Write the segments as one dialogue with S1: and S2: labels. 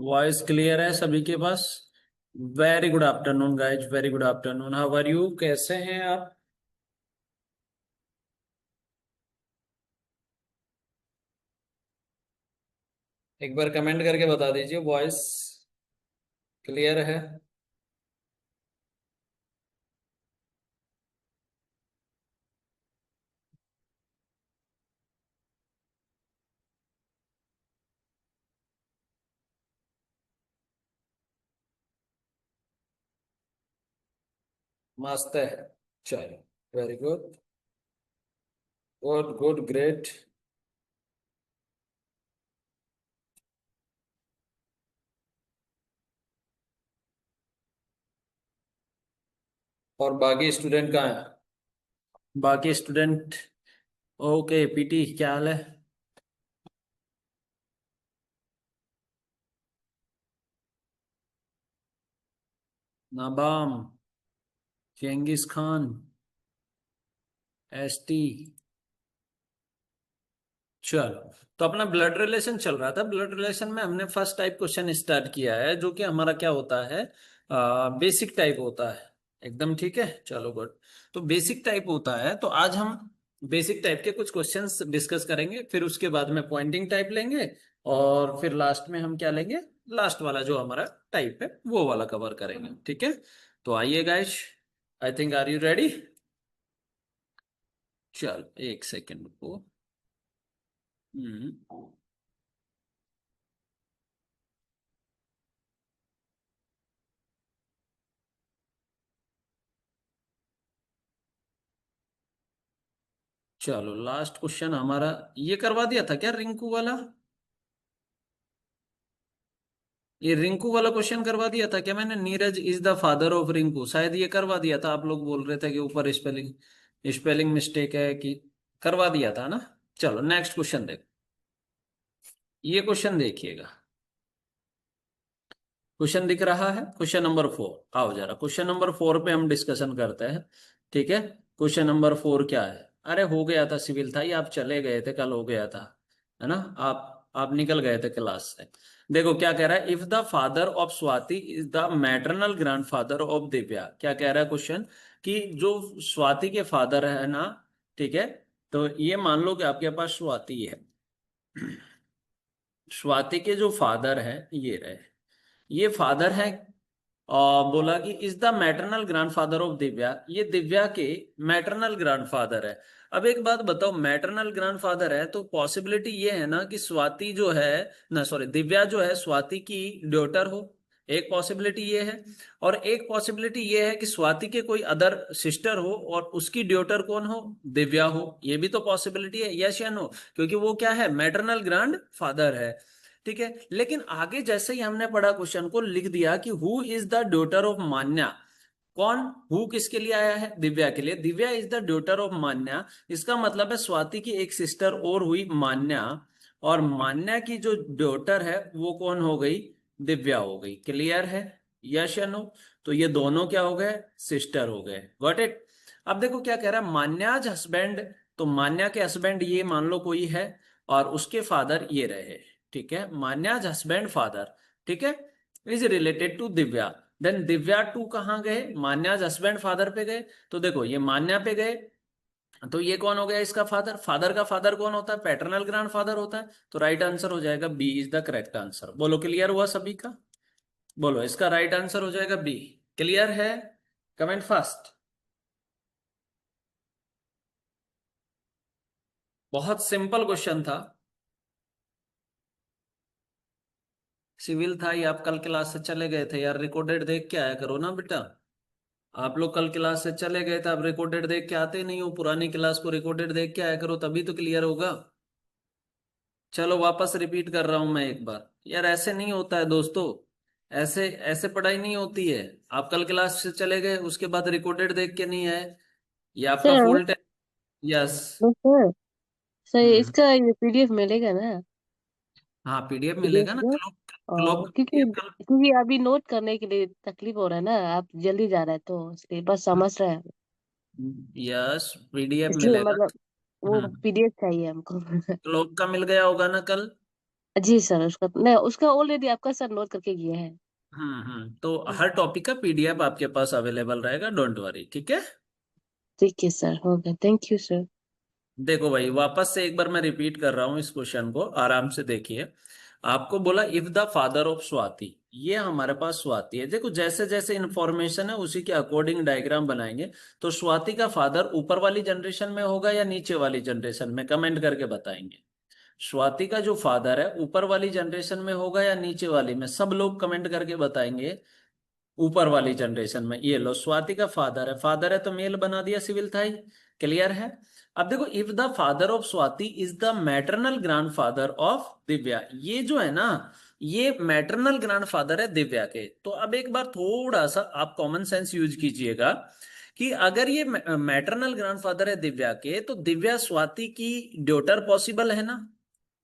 S1: Voice clear है सभी के पास? Very good afternoon guys, very good afternoon. How are you? कैसे हैं आप? एक बार कमेंट करके बता दीजिए, वॉइस क्लियर है? मस्त है। चलो, very good, good good, great. और बाकी स्टूडेंट कहाँ है? बाकी स्टूडेंट। ओके पीटी, क्या हाल है? नाबाम, चेंगिस खान, एसटी। चलो, तो अपना ब्लड रिलेशन चल रहा था। ब्लड रिलेशन में हमने फर्स्ट टाइप क्वेश्चन स्टार्ट किया है, जो कि हमारा क्या होता है, बेसिक टाइप होता है। एकदम ठीक है, चलो गुड। तो बेसिक टाइप होता है, तो आज हम बेसिक टाइप के कुछ क्वेश्चंस डिस्कस करेंगे, फिर उसके बाद में पॉइंटिंग टाइप लेंगे, और फिर लास्ट में हम क्या लेंगे, लास्ट वाला जो हमारा टाइप है वो वाला कवर करेंगे, ठीक है? तो आइए guys, I think, are you ready? चल एक सेकेंड को। हम्म। चलो, लास्ट क्वेश्चन हमारा ये करवा दिया था क्या, रिंकू वाला? ये रिंकू वाला क्वेश्चन करवा दिया था क्या मैंने? Neeraj is the father of Rinku, शायद ये करवा दिया था। आप लोग बोल रहे थे कि ऊपर स्पेलिंग स्पेलिंग मिस्टेक है कि। करवा दिया था ना? चलो नेक्स्ट क्वेश्चन देख। ये क्वेश्चन देखिएगा। क्वेश्चन दिख रहा है, क्वेश्चन नंबर 4। आओ जरा क्वेश्चन नंबर 4 पे हम डिस्कशन करते हैं, ठीक है? क्वेश्चन नंबर 4 क्या है? अरे हो गया था, सिविल था ये, आप चले गए थे, कल हो गया था, है ना? आप निकल गए थे क्लास से। देखो क्या कह रहा है, if the father of Swati is the maternal grandfather of Divya. क्या कह रहा है क्वेश्चन, कि जो स्वाति के फादर है ना, ठीक है? तो ये मान लो कि आपके पास स्वाति है। स्वाति के जो फादर है ये रहे, ये फादर है। और बोला कि is the maternal grandfather of Divya, ये दिव्या के मैटरनल ग्रैंडफादर है। अब एक बात बताओ, मैटरनल ग्रैंडफादर है तो पॉसिबिलिटी ये है ना कि स्वाति जो है, ना सॉरी, दिव्या जो है स्वाति की डॉटर हो। एक पॉसिबिलिटी ये है। और एक पॉसिबिलिटी ये है कि स्वाति के कोई अदर सिस्टर हो और उसकी ड्यूटर कौन हो, दिव्या हो। ये भी तो पॉसिबिलिटी है, यस या नो? क्योंकि वो क्या है, मैटरनल ग्रैंड फादर है, ठीक है? लेकिन आगे जैसे ही हमने पढ़ा क्वेश्चन को, लिख दिया कि who is the daughter of Manya. कौन? हु किसके लिए आया है, दिव्या के लिए। Divya is the daughter of Manya, इसका मतलब है स्वाति की एक सिस्टर और हुई मान्या, और मान्या की जो डॉटर है वो कौन हो गई, दिव्या हो गई। क्लियर है? यस या नो? तो ये दोनों क्या हो गए, सिस्टर हो गए। Got it? अब देखो क्या कह रहा है, मान्याज हस्बैंड। तो मान्या के हस्बैंड ये मान लो कोई है, और उसके फादर ये रहे, ठीक है? मान्याज हस्बैंड फादर, ठीक है, is related to Divya. Then Divya to कहाँ गए, मान्याज हस्बैंड फादर पे गए। तो देखो ये मान्या पे गए, तो ये कौन हो गया इसका फादर। फादर का फादर कौन होता है, पैटर्नल ग्रैंड फादर होता है। तो राइट आंसर हो जाएगा B is the correct answer. बोलो क्लियर हुआ सभी का? बोलो, इसका राइट आंसर हो जाएगा बी। क्लियर है? Comment fast. बहुत सिंपल क्वेश्चन था। सिविल था ये, आप कल क्लास से चले गए थे यार। रिकॉर्डेड देख के आया करो ना बेटा। आप लोग कल क्लास से चले गए थे, आप रिकॉर्डेड देख के आते नहीं हो। पुरानी क्लास को रिकॉर्डेड देख के आया करो, तभी तो क्लियर होगा। चलो वापस रिपीट कर रहा हूं मैं एक बार, यार ऐसे नहीं होता है दोस्तों। ऐसे ऐसे पढ़ाई नहीं होती है। आप कल क्लास से चले गए, उसके बाद रिकॉर्डेड देख के नहीं आए, ये आपका
S2: सर
S1: फॉल्ट है। यस।
S2: सर सर
S1: हम्म।
S2: इसका ये पीडीएफ मिलेगा ना?
S1: हाँ पीडीएफ
S2: पीडीएफ
S1: मिलेगा ना,
S2: में
S1: क्लॉक
S2: क्योंकि
S1: कल।
S2: क्योंकि अभी नोट करने के लिए तकलीफ हो रहा है ना, आप जल्दी जा रहे हैं तो इसलिए बस समझ रहे हैं।
S1: यस, पीडीएफ
S2: इसलिए
S1: मिलेगा।
S2: मतलब वो
S1: हम्म।
S2: पीडीएफ चाहिए हमको।
S1: क्लॉक का मिल गया होगा ना कल?
S2: जी सर, उसका नहीं, उसका ऑलरेडी आपका सर नोट करके गया है।
S1: तो हर टॉपिक का पीडीएफ आपके पास अवेलेबल रहेगा, डोंट वरी, ठीक है।
S2: ठीक है सर, हो गया, थैंक यू सर।
S1: देखो भाई, वापस से एक बार मैं रिपीट कर रहा हूँ इस क्वेश्चन को, आराम से देखिए। आपको बोला if the father of Swati, ये हमारे पास स्वाति है। देखो जैसे जैसे इंफॉर्मेशन है उसी के अकॉर्डिंग डायग्राम बनाएंगे। तो स्वाति का फादर ऊपर वाली जनरेशन में होगा या नीचे वाली जनरेशन में, कमेंट करके बताएंगे। स्वाति का जो फादर है ऊपर वाली जनरेशन में होगा या नीचे वाली में, सब लोग कमेंट करके बताएंगे। ऊपर वाली जनरेशन में। ये लो, स्वाति का फादर है तो मेल बना दिया, सिविल था ही। क्लियर है। अब देखो, if the father of Swati is the maternal grandfather of Divya, ये जो है ना, ये मैटरनल ग्रैंडफादर है दिव्या के। तो अब एक बार थोड़ा सा आप कॉमन सेंस यूज कीजिएगा कि अगर ये मैटरनल ग्रैंडफादर है दिव्या के, तो दिव्या स्वाति की ड्यूटर पॉसिबल है ना?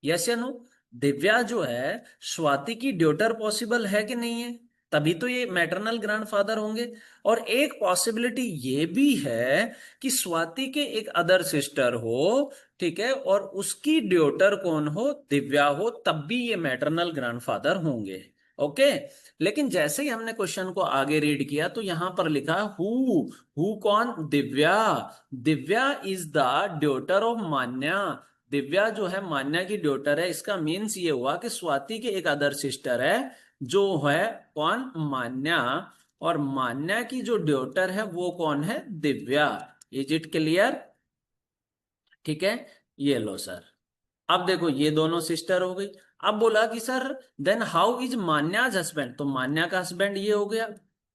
S1: यस या नो? दिव्या जो है स्वाति की ड्यूटर पॉसिबल है कि नहीं है? तभी तो ये मैटरनल ग्रैंडफादर होंगे। और एक पॉसिबिलिटी ये भी है कि स्वाति के एक अदर सिस्टर हो, ठीक है, और उसकी ड्यूटर कौन हो? दिव्या हो, तब भी ये मैटरनल ग्रैंडफादर होंगे। ओके। लेकिन जैसे ही हमने क्वेश्चन को आगे रीड किया तो यहां पर लिखा हु कौन? Divya. Divya is the daughter of Manya. Divya जो है मान्या की ड्यूटर है। इसका मीन्स ये हुआ कि स्वाति की एक अदर सिस्टर है जो है कौन? मान्या। और मान्या की जो ड्यूटर है वो कौन है? दिव्या। Is it clear? ठीक है। ये लो सर। अब देखो ये दोनों सिस्टर हो गई। अब बोला कि sir then how is Manya's husband, तो मान्या का हस्बैंड ये हो गया।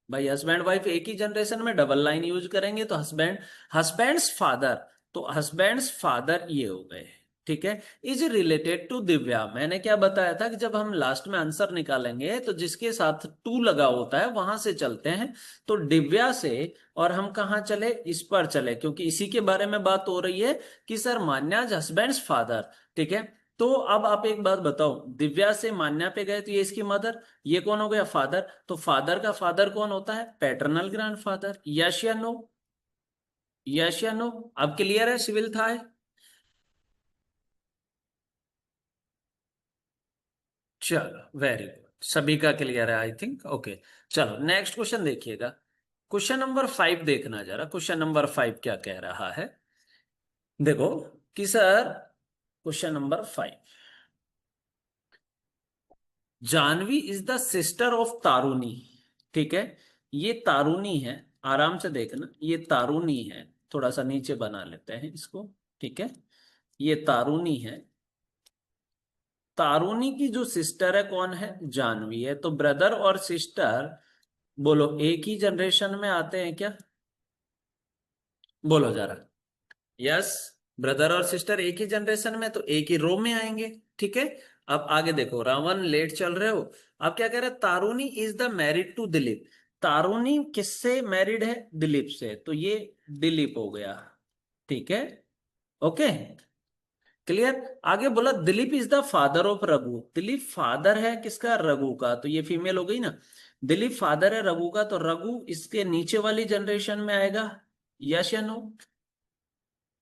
S1: भाई हस्बैंड वाइफ एक ही जनरेशन में डबल लाइन यूज करेंगे तो हस्बैंड, हस्बैंड्स फादर, तो हस्बैंड्स फादर ये हो गए। ठीक है। इज रिलेटेड टू दिव्या, मैंने क्या बताया था कि जब हम लास्ट में आंसर निकालेंगे तो जिसके साथ टू लगा होता है वहां से चलते हैं। तो दिव्या से, और हम कहाँ चले? इस पर चले, क्योंकि इसी के बारे में बात हो रही है कि सर मान्याज हस्बैंड्स फादर। ठीक है। तो अब आप एक बात बताओ, दिव्या से मान्या पे गए तो ये इसकी मदर, ये कौन हो गया? फादर। तो फादर का फादर कौन होता है? Paternal grandfather. यस या नो? यस या नो? अब क्लियर है? सिविल था है? चलो वेरी गुड, सभी का क्लियर है आई थिंक। ओके। चलो नेक्स्ट क्वेश्चन देखिएगा। क्वेश्चन नंबर 5 देखना जरा, क्वेश्चन नंबर 5 क्या कह रहा है। देखो कि sir question number 5, Janvi is the sister of Taruni. ठीक है। ये तारुनी है, आराम से देखना, ये तारुनी है। थोड़ा सा नीचे बना लेते हैं इसको। ठीक है। ये तारुनी है। तारुनी की जो सिस्टर है कौन है? जानवी है। तो ब्रदर और सिस्टर, बोलो एक ही जनरेशन में आते हैं क्या? बोलो जरा। यस। ब्रदर और सिस्टर एक ही जनरेशन में, तो एक ही रो में आएंगे। ठीक है। अब आगे देखो, रावण लेट चल रहे हो। अब क्या कह रहे हैं? Taruni is the married to Dilip. Taruni किससे मैरिड है? दिलीप से, तो ये दिलीप हो गया। ठीक है। ओके। क्लियर। आगे बोला Dilip is the father of Raghu. Dilip father है किसका? रघु का, तो ये फीमेल हो गई ना। दिलीप फादर है रघु का, तो रघु इसके नीचे वाली जनरेशन में आएगा। यस या नो?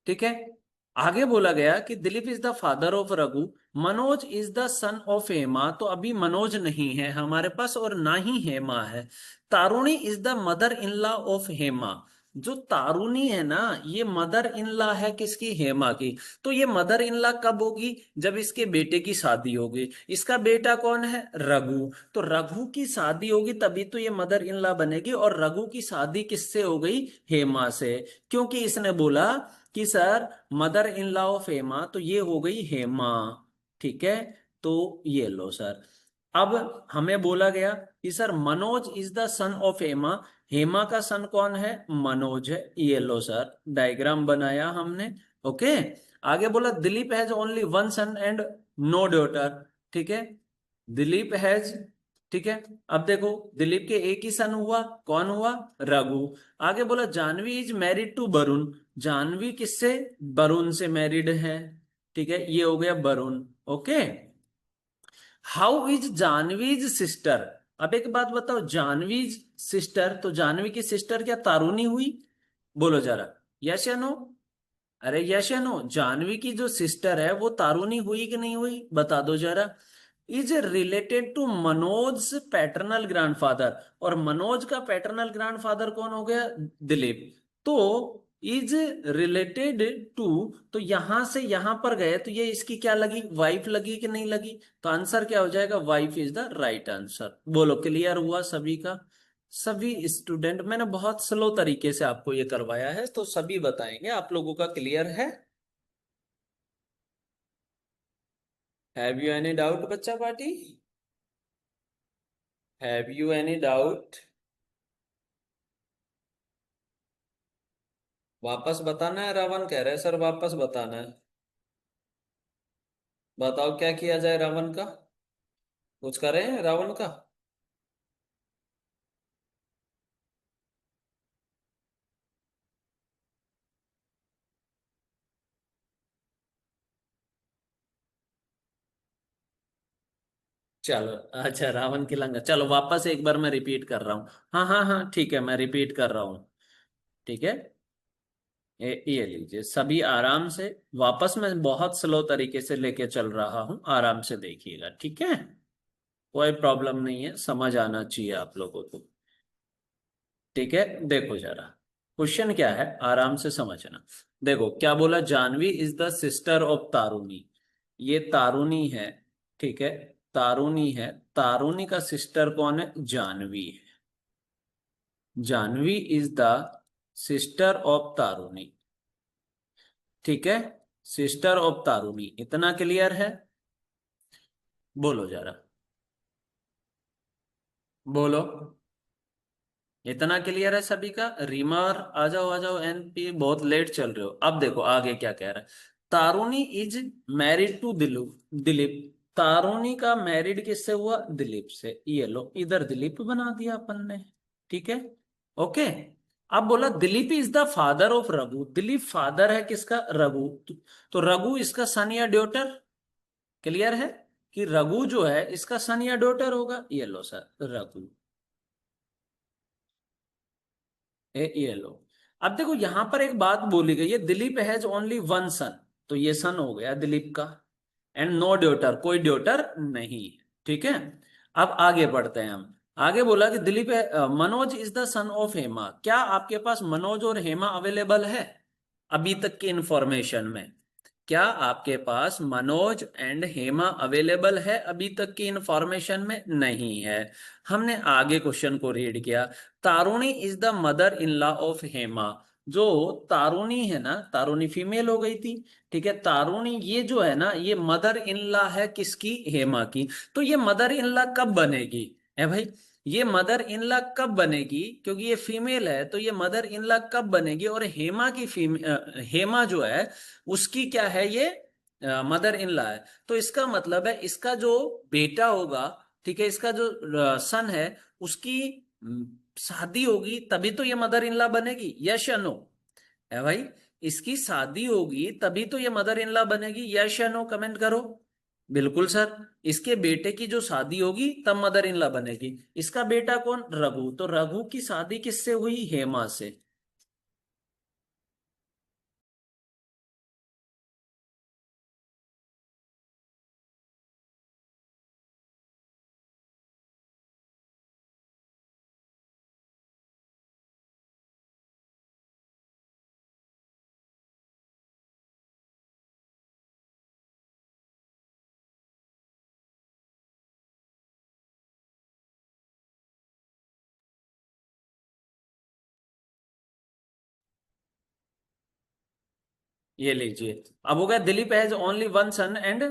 S1: ठीक है। आगे बोला गया कि Dilip is the father of Raghu, Manoj is the son of Hema. तो अभी मनोज नहीं है हमारे पास और ना ही हेमा है। Taruni is the mother in law of Hema. जो तारुणी है ना, ये मदर इन लॉ है किसकी? हेमा की। तो ये मदर इन लॉ कब होगी? जब इसके बेटे की शादी होगी। इसका बेटा कौन है? रघु। तो रघु की शादी होगी तभी तो ये मदर इन लॉ बनेगी। और रघु की शादी किससे हो गई? हेमा से। क्योंकि इसने बोला कि sir mother in law of Hema, तो ये हो गई हेमा। ठीक है। तो ये लो सर। अब हमें बोला गया कि sir Manoj is the son of Hema. Hema का सन कौन है? मनोज है। ये लो सर, डायग्राम बनाया हमने। ओके। आगे बोला Dilip has only one son and no daughter. ठीक है। दिलीप हैज, ठीक है। अब देखो दिलीप के एक ही सन हुआ, कौन हुआ? रघु। आगे बोला Janvi is married to Varun. Jahnavi किससे? वरुण से मैरिड है। ठीक है, ये हो गया Varun. Okay. How is Janvi's sister. अब एक बात बताओ, जानवीज सिस्टर, तो जानवी की सिस्टर क्या तारुणी हुई? बोलो जरा। यस या नो? अरे यस या नो? जानवी की जो सिस्टर है वो तारुणी हुई कि नहीं हुई? बता दो जरा। Is related to Manoj paternal grandfather, और मनोज का पैटर्नल ग्रैंडफादर कौन हो गया? दिलीप। तो इज रिलेटेड टू, तो यहां से यहां पर गए तो ये इसकी क्या लगी? वाइफ लगी कि नहीं लगी? तो आंसर क्या हो जाएगा? Wife is the right answer. बोलो, क्लियर हुआ सभी का? सभी स्टूडेंट, मैंने बहुत स्लो तरीके से आपको ये करवाया है, तो सभी बताएंगे। आप लोगों का क्लियर है? हैव यू एनी डाउट बच्चा party? Have you any doubt? वापस बताना है, रावण कह रहे हैं सर वापस बताना है। बताओ क्या किया जाए रावण का? कुछ करें रावण का? चलो, अच्छा रावण की लंका, चलो वापस एक बार मैं रिपीट कर रहा हूँ। हाँ हाँ हाँ ठीक है, मैं रिपीट कर रहा हूँ। ठीक है, ये लीजिए सभी आराम से। वापस मैं बहुत स्लो तरीके से लेके चल रहा हूँ, आराम से देखिएगा, ठीक है? कोई प्रॉब्लम नहीं है, समझ आना चाहिए आप लोगों को। ठीक है, देखो जरा क्वेश्चन क्या है, आराम से समझना। देखो क्या बोला, Janvi is the sister of Taruni. ये तारुणी है, ठीक है, तारुणी है। तारुणी का सिस्टर कौन है? जानवी है। Janvi is the sister of Taruni, ठीक है, सिस्टर ऑफ तारुणी। इतना क्लियर है? बोलो जरा, बोलो। इतना क्लियर है सभी का? रीमर आ जाओ, एनपी बहुत लेट चल रहे हो। अब देखो आगे क्या कह रहा है। Taruni is married to Dilip. Dilip, Taruni का मैरिड किससे हुआ? दिलीप से। ये लो, इधर दिलीप बना दिया अपन ने, ठीक है, ओके। अब बोला Dilip is the father of Raghu. Dilip father है किसका? रघु। तो रघु इसका सन या डॉटर? क्लियर है कि रघु जो है इसका सन या डॉटर होगा? ये लो सर, रघु। ये लो। अब देखो यहां पर एक बात बोली गई है, दिलीप हैज ओनली वन सन। तो ये सन हो गया दिलीप का, एंड नो ड्योटर, कोई ड्योटर नहीं, ठीक है। अब आगे बढ़ते हैं हम। आगे बोला कि Dilip Manoj is the son of Hema. क्या आपके पास मनोज और हेमा अवेलेबल है अभी तक की इंफॉर्मेशन में? क्या आपके पास मनोज एंड हेमा अवेलेबल है अभी तक की इंफॉर्मेशन में? नहीं है। हमने आगे क्वेश्चन को रीड किया। Taruni is the mother in law of Hema. जो तारुणी है ना, तारुणी फीमेल हो गई थी, ठीक है। तारुणी ये जो है ना, ये मदर इन लॉ है किसकी? हेमा की। तो ये मदर इन लॉ कब बनेगी? है भाई, ये मदर इन लॉ कब बनेगी? क्योंकि ये फीमेल है, तो ये मदर इन लॉ कब बनेगी? और हेमा की हेमा जो है उसकी क्या है? ये मदर इन लॉ है। तो इसका मतलब है इसका जो बेटा होगा, ठीक है, इसका जो सन है, उसकी शादी होगी तभी तो ये मदर इन लॉ बनेगी। यस या नो? है भाई, इसकी शादी होगी तभी तो ये मदर इन लॉ बनेगी। यस या नो कमेंट करो। बिल्कुल सर, इसके बेटे की जो शादी होगी तब मदर इन लॉ बनेगी। इसका बेटा कौन? रघु। तो रघु की शादी किससे हुई? हेमा से। ये लीजिए, अब हो गया Dilip has only one son and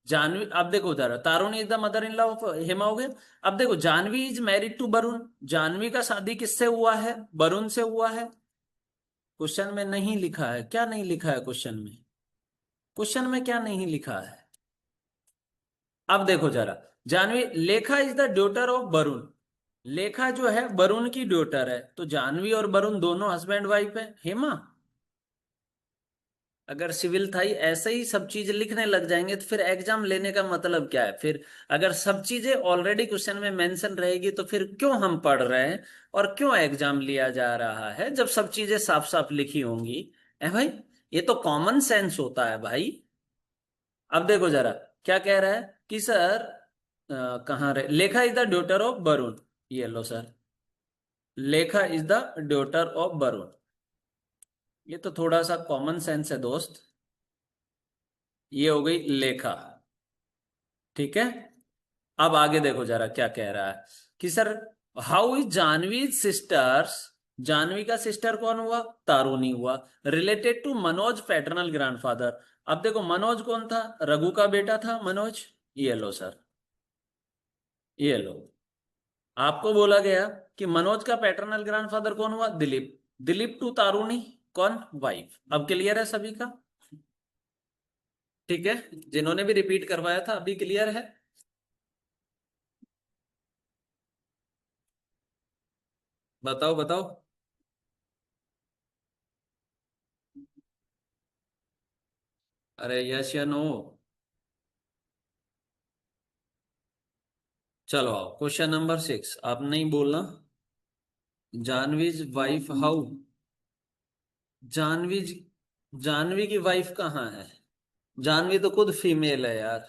S1: Janvi. अब देखो उधर Taruni is the mother in law of Hema हो गया। अब देखो Janvi is married to Varun. Janvi का शादी किससे हुआ है? वरुण से हुआ है। क्वेश्चन में नहीं लिखा है, क्या नहीं लिखा है क्वेश्चन में? क्वेश्चन में क्या नहीं लिखा है? अब देखो जरा, जानवी, लेखा is the daughter of Varun. लेखा जो है वरुण की डॉटर है, तो जानवी और वरुण दोनों हस्बैंड वाइफ है। हेमा, अगर सिविल था ही ऐसे ही सब चीज लिखने लग जाएंगे तो फिर एग्जाम लेने का मतलब क्या है फिर? अगर सब चीजें ऑलरेडी क्वेश्चन में मेंशन रहेगी तो फिर क्यों हम पढ़ रहे हैं और क्यों एग्जाम लिया जा रहा है जब सब चीजें साफ साफ लिखी होंगी? है भाई, ये तो कॉमन सेंस होता है भाई। अब देखो जरा क्या कह रहा है कि सर कहाँ रहे, लेखा is the daughter of Varun, ये लो सर, लेखा is the daughter of Varun. ये तो थोड़ा सा कॉमन सेंस है दोस्त, ये हो गई लेखा। ठीक है, अब आगे देखो जरा क्या कह रहा है कि sir how is Jahnavi sisters, Jahnavi का सिस्टर कौन हुआ, तारुणी हुआ, related to Manoj paternal grandfather. अब देखो मनोज कौन था, रघु का बेटा था मनोज, ये लो सर, ये लो, आपको बोला गया कि मनोज का पैटर्नल ग्रैंडफादर कौन हुआ, दिलीप, दिलीप टू तारुणी, कौन, वाइफ। अब क्लियर है सभी का, ठीक है, जिन्होंने भी रिपीट करवाया था अभी क्लियर है। बताओ बताओ। अरे यस या नो। चलो आओ, क्वेश्चन नंबर 6, आप नहीं बोलना। जानवीज वाइफ हाउ, जानवी, जानवी की वाइफ कहाँ है, जानवी तो खुद फीमेल है यार,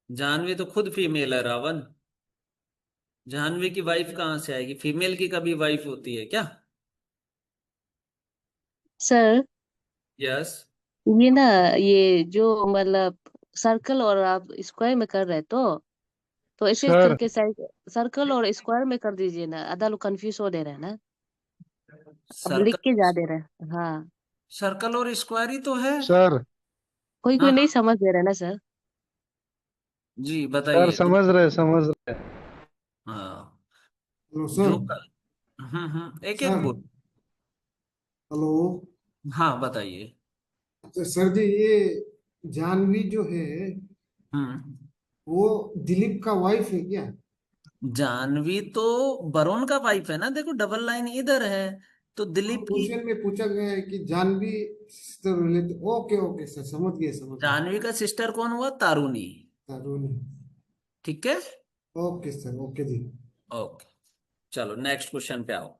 S1: जानवी तो खुद फीमेल है रावण, जानवी की वाइफ कहाँ से आएगी, फीमेल की कभी वाइफ होती है क्या।
S2: Sir
S1: yes.
S2: ये ना, ये जो मतलब सर्कल और आप स्क्वायर में कर रहे तो ऐसे
S3: सर
S2: करके साइड सर्कल और स्क्वायर में कर दीजिए ना, आधा लोग कंफ्यूज हो दे रहे हैं ना। अब लिख
S1: सर्कल,
S2: के जा दे रहे हैं हाँ।
S1: सर्कल और स्क्वायर ही तो है।
S3: सर
S2: कोई कोई
S1: हाँ
S2: नहीं
S1: हाँ,
S2: समझ दे रहे हैं ना सर।
S1: जी
S3: सर
S1: बताइए
S3: समझ रहे समझ रहे।
S1: हाँ,
S4: हेलो सर।
S1: जो एक एक
S4: सर
S1: बोल।
S4: हेलो।
S1: हाँ बताइए।
S4: अच्छा सर जी, ये जानवी जो है
S1: हम्म,
S4: वो दिलीप का वाइफ है क्या?
S1: जानवी तो वरुण का वाइफ है ना, देखो डबल लाइन इधर है, तो दिलीप की,
S4: क्वेश्चन में पूछा गया है कि Jahnavi sister related. Okay okay sir, समझ गए समझ गए।
S1: जानवी का सिस्टर कौन हुआ, तारुणी।
S4: तारुणी।
S1: ठीक है,
S4: ओके सर, ओके जी।
S1: ओके, चलो नेक्स्ट क्वेश्चन पे आओ।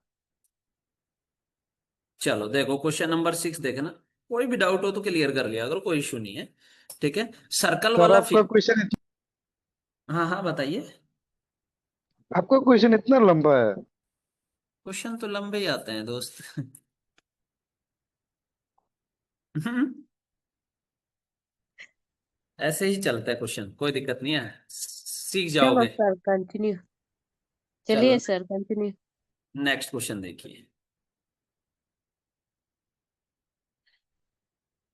S1: चलो देखो क्वेश्चन नंबर 6 देखना, कोई भी डाउट हो तो क्लियर कर लिया अगर, कोई इशू नहीं है। ठीक है, सर्कल
S3: सर
S1: वाला
S3: आपका क्वेश्चन
S1: हाँ हाँ बताइए।
S3: आपका क्वेश्चन इतना लंबा है।
S1: क्वेश्चन तो लंबे ही आते हैं दोस्त। ऐसे ही चलता है क्वेश्चन, कोई दिक्कत नहीं है, सीख
S2: चलो
S1: जाओगे।
S2: सर कंटिन्यू,
S1: चलो
S2: चलिए सर कंटिन्यू।
S1: नेक्स्ट क्वेश्चन देखिए,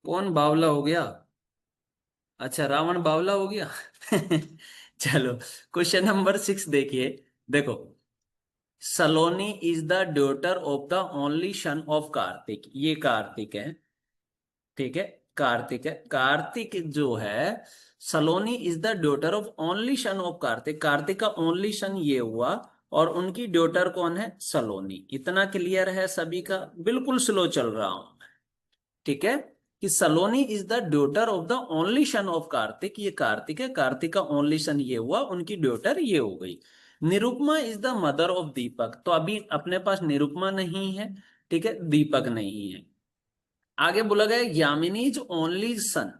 S1: कौन बावला हो गया, अच्छा रावण बावला हो गया। चलो क्वेश्चन नंबर 6 देखिए, देखो Saloni is the daughter of the only son of Kartik, ये कार्तिक है, ठीक है, कार्तिक है, कार्तिक जो है, Saloni is the daughter of only son of Kartik, Kartik का ओनली सन ये हुआ, और उनकी डॉटर कौन है, सलोनी। इतना क्लियर है सभी का, बिल्कुल स्लो चल रहा हूं, ठीक है, कि Saloni is the daughter of the only son of Kartik, ये कार्तिक है, कार्तिक का ओनली सन ये हुआ, उनकी डॉटर ये हो गई। Nirupama is the mother of Deepak, तो अभी अपने पास निरुपमा नहीं है, ठीक है, दीपक नहीं है। आगे बोला गया यामिनी इज ओनली सन,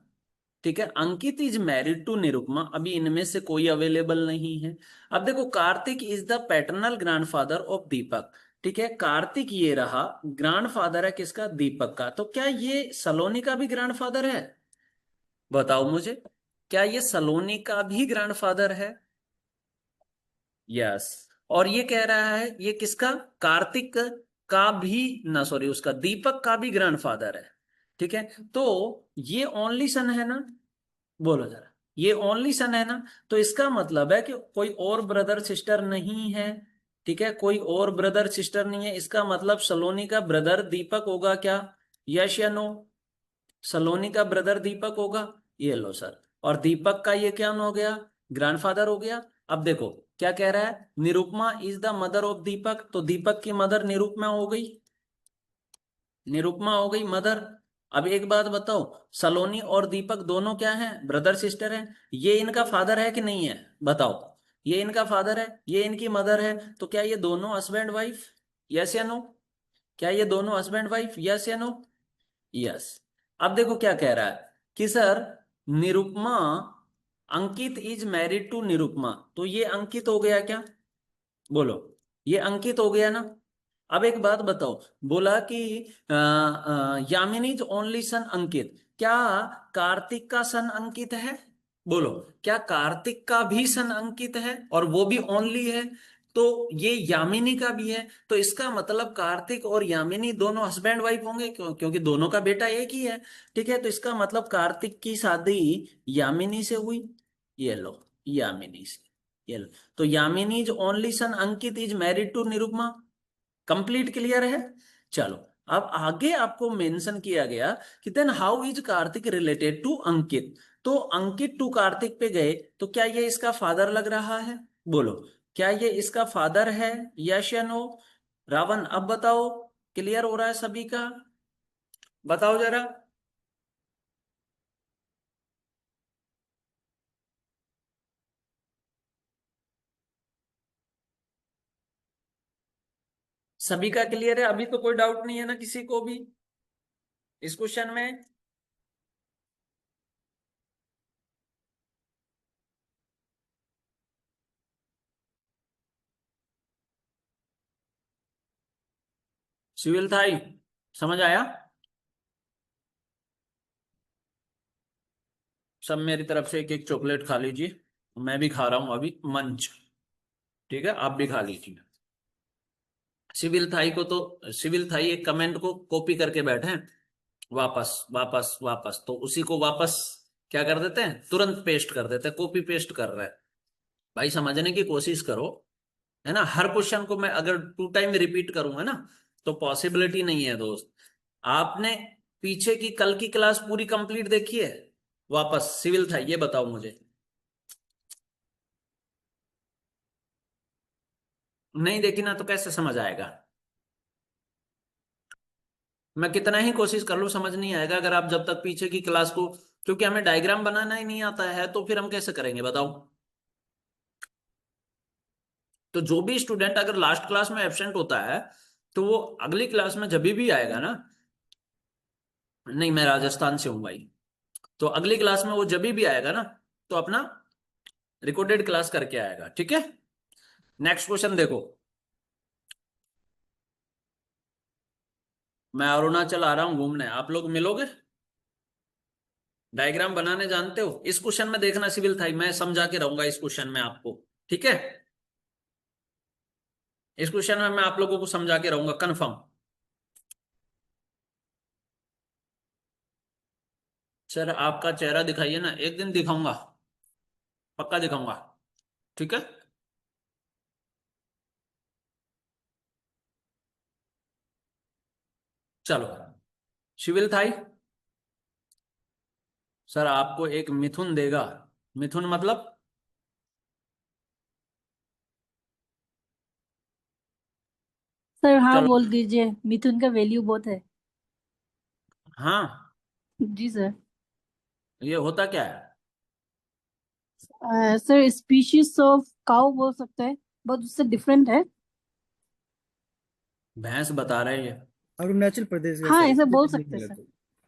S1: ठीक है, Ankit is married to Nirupama, अभी इनमें से कोई अवेलेबल नहीं है। अब देखो Kartik is the paternal grandfather of Deepak, ठीक है, कार्तिक ये रहा ग्रैंडफादर है किसका, दीपक का, तो क्या ये सलोनी का भी ग्रैंडफादर है, बताओ मुझे, क्या ये सलोनी का भी ग्रैंडफादर है, यस। और ये कह रहा है ये किसका, कार्तिक का भी, ना सॉरी उसका, दीपक का भी ग्रैंडफादर है, ठीक है, तो ये ओनली सन है ना, बोलो जरा, ये ओनली सन है ना, तो इसका मतलब है कि कोई और ब्रदर सिस्टर नहीं है, ठीक है, कोई और ब्रदर सिस्टर नहीं है, इसका मतलब सलोनी का ब्रदर दीपक होगा क्या, यस या नो, सलोनी का ब्रदर दीपक होगा, ये लो सर, और दीपक का ये क्या हो गया, ग्रैंडफादर हो गया। अब देखो क्या कह रहा है, Nirupama is the mother of Deepak, तो दीपक की मदर निरुपमा हो गई, निरुपमा हो गई मदर। अब एक बात बताओ, सलोनी और दीपक दोनों क्या हैं, ब्रदर सिस्टर हैं, ये इनका फादर है कि नहीं है, बताओ, ये इनका फादर है, ये इनकी मदर है, तो क्या ये दोनों हस्बैंड वाइफ, यस या नो, क्या ये दोनों हस्बैंड वाइफ, यस या नो, यस। अब देखो क्या कह रहा है कि sir Nirupama Ankit is married to Nirupama, तो ये अंकित हो गया क्या? बोलो, ये अंकित हो गया ना। अब एक बात बताओ, बोला कि यामिनी इज ओनली सन अंकित, क्या कार्तिक का सन अंकित है? बोलो, क्या कार्तिक का भी सन अंकित है और वो भी ओनली है? तो ये यामिनी का भी है, तो इसका मतलब कार्तिक और यामिनी दोनों हस्बैंड वाइफ होंगे, क्योंकि दोनों का बेटा एक ही है। ठीक है, तो इसका मतलब कार्तिक की शादी यामिनी से हुई। ये लो, यामिनी से, ये लो। तो Yamini is only son Ankit is married to Nirupama. Complete clear है? चलो, अब आगे आपको मेंशन किया गया कि then how is Kartik related to Ankit. तो अंकित टू कार्तिक पे गए, तो क्या ये इसका फादर लग रहा है? बोलो, क्या ये इसका फादर है? यस या नो? रावण, अब बताओ, क्लियर हो रहा है सभी का? बताओ जरा। सभी का क्लियर है? अभी तो कोई डाउट नहीं है ना किसी को भी इस क्वेश्चन में? सिविल था ही, समझ आया? सब मेरी तरफ से एक एक चॉकलेट खा लीजिए, मैं भी खा रहा हूं अभी मंच। ठीक है, आप भी खा लीजिए। सिविल थाई को तो, सिविल थाई एक कमेंट को कॉपी करके बैठे हैं, वापस वापस वापस, तो उसी को वापस क्या कर देते हैं, तुरंत पेस्ट कर देते हैं, कॉपी पेस्ट कर रहे हैं। भाई समझने की कोशिश करो, है ना। हर क्वेश्चन को मैं अगर 2 टाइम रिपीट करूंगा ना, तो पॉसिबिलिटी नहीं है दोस्त। आपने पीछे की कल की क्लास पूरी कंप्लीट देखी है? वापस सिविल था, ये बताओ मुझे। नहीं देखी ना, तो कैसे समझ आएगा? मैं कितना ही कोशिश कर लूं, समझ नहीं आएगा अगर आप जब तक पीछे की क्लास को, क्योंकि हमें डायग्राम बनाना ही नहीं आता है, तो फिर हम कैसे करेंगे बताओ? तो जो भी स्टूडेंट अगर लास्ट क्लास में एब्सेंट होता है, तो वो अगली क्लास में जब भी आएगा ना, नहीं मैं राजस्थान से हूं भाई, तो अगली क्लास में वो जब भी आएगा ना, तो अपना रिकॉर्डेड क्लास करके आएगा। ठीक है, नेक्स्ट क्वेश्चन देखो। मैं अरुणाचल आ रहा हूं घूमने, आप लोग मिलोगे? डायग्राम बनाने जानते हो? इस क्वेश्चन में देखना सिविल था, मैं समझा के रहूंगा इस क्वेश्चन में आपको। ठीक है, इस क्वेश्चन में मैं आप लोगों को समझा के रहूंगा कंफर्म। सर आपका चेहरा दिखाइए ना, एक दिन दिखाऊंगा, पक्का दिखाऊंगा। ठीक है, चलो। सिविल थाई, सर आपको एक मिथुन देगा। मिथुन मतलब?
S5: सर हाँ
S1: चलो,
S5: बोल दीजिए, मिथुन का वैल्यू बहुत है।
S1: हाँ,
S5: जी सर।
S1: ये होता क्या है?
S5: सर स्पीशीज ऑफ काउ बोल सकते हैं, बट उससे डिफरेंट है।
S1: भैंस बता रहे हैं।
S6: अरुणाचल प्रदेश का
S5: हाँ
S6: सर,
S5: ऐसा बोल
S6: इससे नहीं
S5: सकते हैं
S6: मिला
S5: सर,
S6: तो।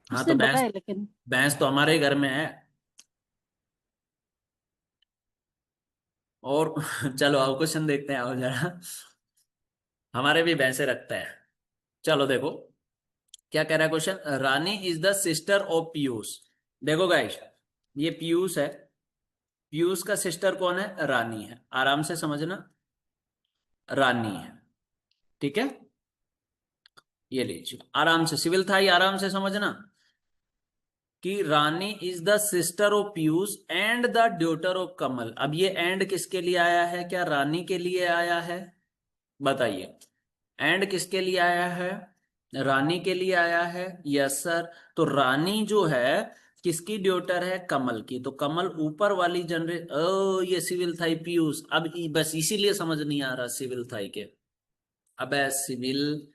S1: हाँ
S5: उससे
S1: तो
S5: बड़ा
S1: भैंस,
S5: है लेकिन।
S1: भैंस तो हमारे ही घर में है। और चलो आओ क्वेश्चन देखते हैं, आओ जरा। हमारे भी भैंसे रखते हैं। चलो देखो, क्या कह रहा है question, Rani is the sister of Piyush. देखो गाइस, ये पीयूष है, पीयूष का सिस्टर कौन है? रानी है, आराम से समझना, रानी है। ठीक है, ये लीजिए आराम से, सिविल था ये, आराम से समझना कि Rani is the sister of Piyush and the daughter of Kamal. अब ये एंड किसके लिए आया है? क्या रानी के लिए आया है? बताइए, एंड किसके लिए आया है? रानी के लिए आया है। Yes sir. तो रानी जो है किसकी ड्यूटर है? कमल की। तो कमल ऊपर वाली जनरे, ओ ये सिविल थाई पीयूष। अब बस इसीलिए समझ नहीं आ रहा सिविल थाई के। अब सिविल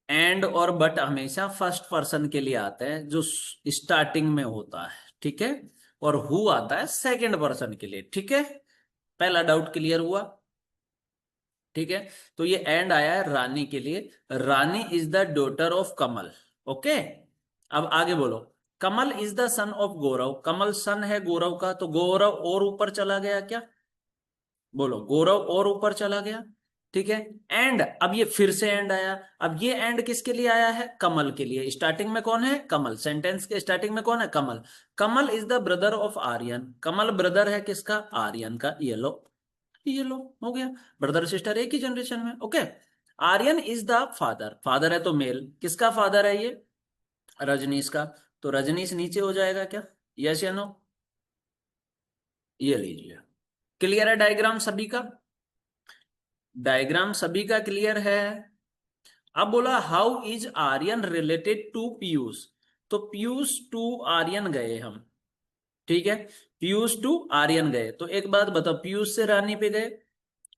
S1: एंड और बट हमेशा फर्स्ट पर्सन के लिए आते हैं, जो स्टार्टिंग में होता है। ठीक है, और हु आता है सेकंड पर्सन के लिए। ठीक है, पहला डाउट क्लियर हुआ? ठीक है, तो ये एंड आया है रानी के लिए। Rani is the daughter of Kamal. Okay, अब आगे बोलो, Kamal is the son of Gaurav, Kamal son है गौरव का, तो गौरव और ऊपर चला गया क्या? बोलो, गौरव और ऊपर चला गया, ठीक है। एंड अब ये फिर से एंड आया, अब ये एंड किसके लिए आया है? कमल के लिए। स्टार्टिंग में कौन है? कमल। सेंटेंस के स्टार्टिंग में कौन है? Kamal. Kamal is the brother of Aryan, Kamal brother है किसका? आर्यन का। ये लो, ये लो, हो गया। ब्रदर सिस्टर एक ही जनरेशन में, okay. Aryan is the father, father है तो मेल, किसका फादर है ये? रजनीश का। तो रजनीश नीचे हो जाएगा क्या? यस या नो? ये लीजिए। क्लियर है डायग्राम सभी का? डायग्राम सभी का क्लियर है? अब बोला how is Aryan related to Piyush, तो पीयूष टू आर्यन गए हम, ठीक है। पीयूष टू आर्यन गए, तो एक बात बताओ, पीयूष से रानी पे गए,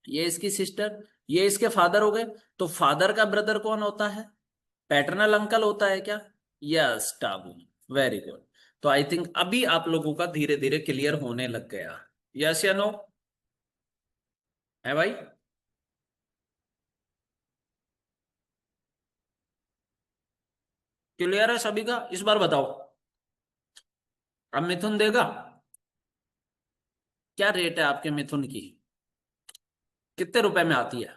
S1: ये इसकी सिस्टर, ये इसके फादर हो गए, तो फादर का ब्रदर कौन होता है? पैटर्नल अंकल होता है क्या? यस, टाबू। Very good. तो आई थिंक अभी आप लोगों का धीरे धीरे क्लियर होने लग गया। यस या नो? है भाई? क्लियर है सभी का? इस बार बताओ, अब मिथुन देगा। क्या रेट है आपके मिथुन की? कितने रुपए में आती है?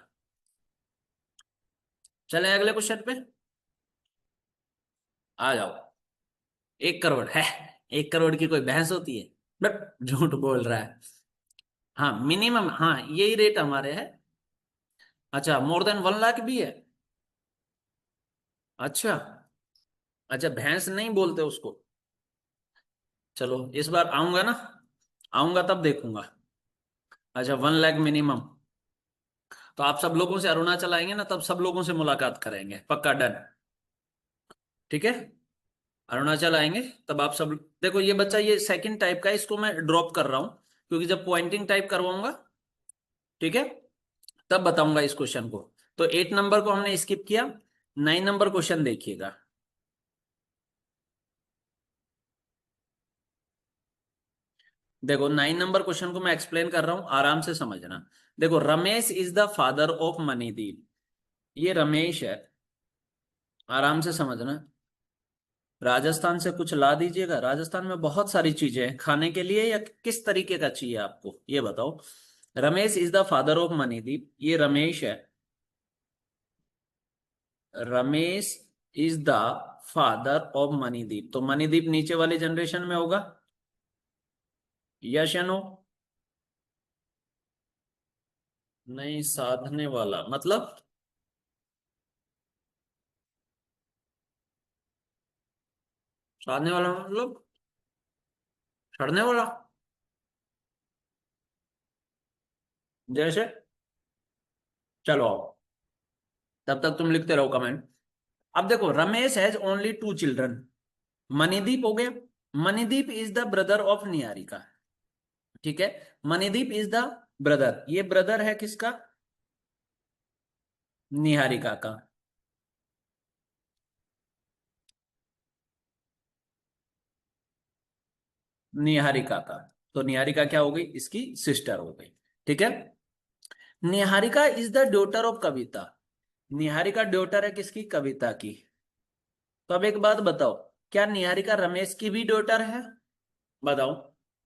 S1: चलें अगले क्वेश्चन पे, आ जाओ। 1 करोड़ है? 1 करोड़ की कोई बहस होती है? बट झूठ बोल रहा है। हाँ मिनिमम, हाँ यही रेट हमारे है। अच्छा, मोर देन 1 लाख भी है? अच्छा, अच्छा भैंस नहीं बोलते उसको। चलो इस बार आऊंगा ना, आऊंगा तब देखूंगा। अच्छा 1 लाख मिनिमम, तो आप सब लोगों से अरुणाचल आएंगे ना, तब सब लोगों से मुलाकात करेंगे, पक्का डन, ठीक है। अरुणाचल आएंगे तब आप सब देखो, ये बच्चा ये सेकंड टाइप का है, इसको मैं ड्रॉप कर रहा हूं, क्योंकि जब पॉइंटिंग टाइप करवाऊंगा, ठीक है, तब बताऊंगा इस क्वेश्चन को। तो 8 नंबर को हमने स्किप किया। 9 नंबर क्वेश्चन देखिएगा। देखो 9 नंबर क्वेश्चन को मैं एक्सप्लेन कर रहा हूं, आराम से समझना। देखो, Ramesh is the father of Manideep, ये रमेश है, आराम से समझना। राजस्थान से कुछ ला दीजिएगा, राजस्थान में बहुत सारी चीजें हैं खाने के लिए, या किस तरीके का चाहिए आपको ये बताओ। Ramesh is the father of Manideep, ये रमेश है, Ramesh is the father of Manideep, तो मणिदीप नीचे वाली जनरेशन में होगा। यस या नो? नहीं, साधने वाला मतलब? साधने वाला मतलब सड़ने वाला, जैसे? चलो आओ, तब तक तुम लिखते रहो कमेंट। अब देखो, Ramesh has only 2 children, Manideep हो गया, Manideep is the brother of Niharika, ठीक है। मणिदीप इज द ब्रदर, ये ब्रदर है किसका? निहारिका का। निहारिका का, तो निहारिका क्या हो गई? इसकी सिस्टर हो गई, ठीक है। Niharika is the daughter of Kavita, Niharika daughter है किसकी? कविता की। तो अब एक बात बताओ, क्या निहारिका रमेश की भी डॉटर है? बताओ,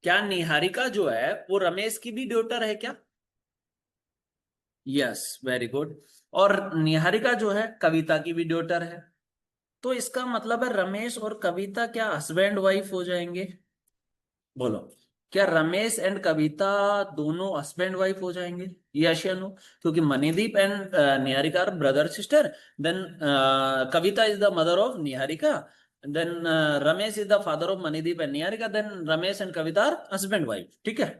S1: क्या निहारिका जो है वो रमेश की भी डॉटर है क्या? Yes, very good. और निहारिका जो है कविता की भी डॉटर है, तो इसका मतलब है रमेश और कविता क्या हस्बैंड वाइफ हो जाएंगे? बोलो, क्या रमेश एंड कविता दोनों हस्बैंड वाइफ हो जाएंगे? यस या नो? क्योंकि Manideep and Niharika are brother sister, then Kavita is the mother of Niharika, then Ramesh is the father of Manideep and Niharika, then Ramesh and Kavita are husband wife, ठीक है।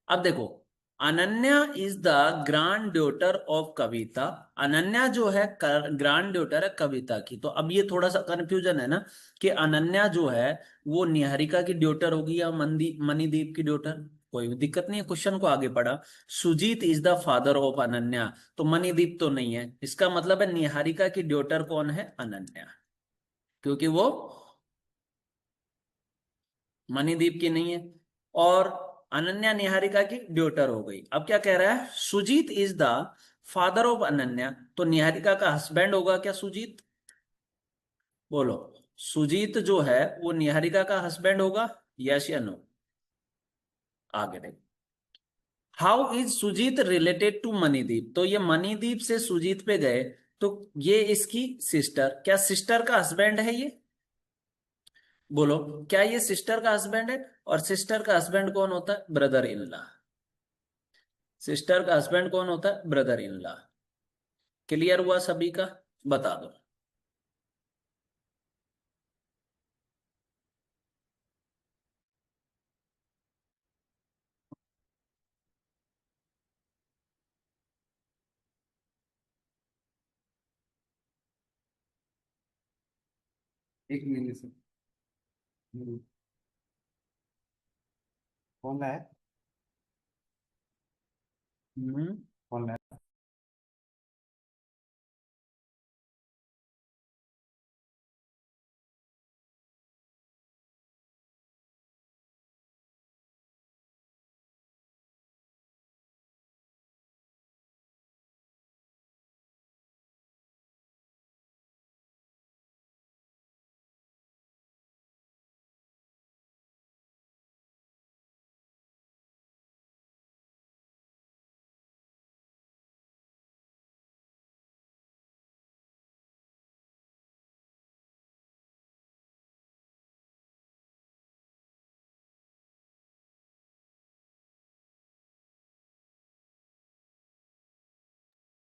S1: अब देखो, Ananya is the granddaughter of Kavita, Ananya जो है ग्रैंड डॉटर है कविता की। तो अब ये थोड़ा सा कंफ्यूजन है ना, कि अनन्या जो है वो निहारिका की डॉटर होगी या मणिदीप की डॉटर? कोई दिक्कत नहीं है, क्वेश्चन को आगे पढ़ा। Sujit is the father of Ananya, तो मणिदीप तो नहीं है, इसका मतलब है निहारिका की डॉटर कौन है? अनन्या, क्योंकि वो मणिदीप की नहीं है। और अनन्या निहारिका की ड्यूटर हो गई। अब क्या कह रहा है? Sujit is the father of Ananya, तो निहारिका का हस्बैंड होगा क्या सुजीत? बोलो, सुजीत जो है वो निहारिका का हस्बैंड होगा, यस या नो? आगे देखो, how is Sujit related to Manideep? तो ये मणिदीप से सुजीत पे गए, तो ये इसकी सिस्टर, क्या सिस्टर का हस्बैंड है ये? बोलो, क्या ये सिस्टर का हस्बैंड है? और सिस्टर का हस्बैंड कौन होता है? Brother in law. सिस्टर का हस्बैंड कौन होता है? Brother in law. क्लियर हुआ सभी का? बता दो।
S4: एक मिनट से कौन है?
S1: हम्म
S4: कौन है?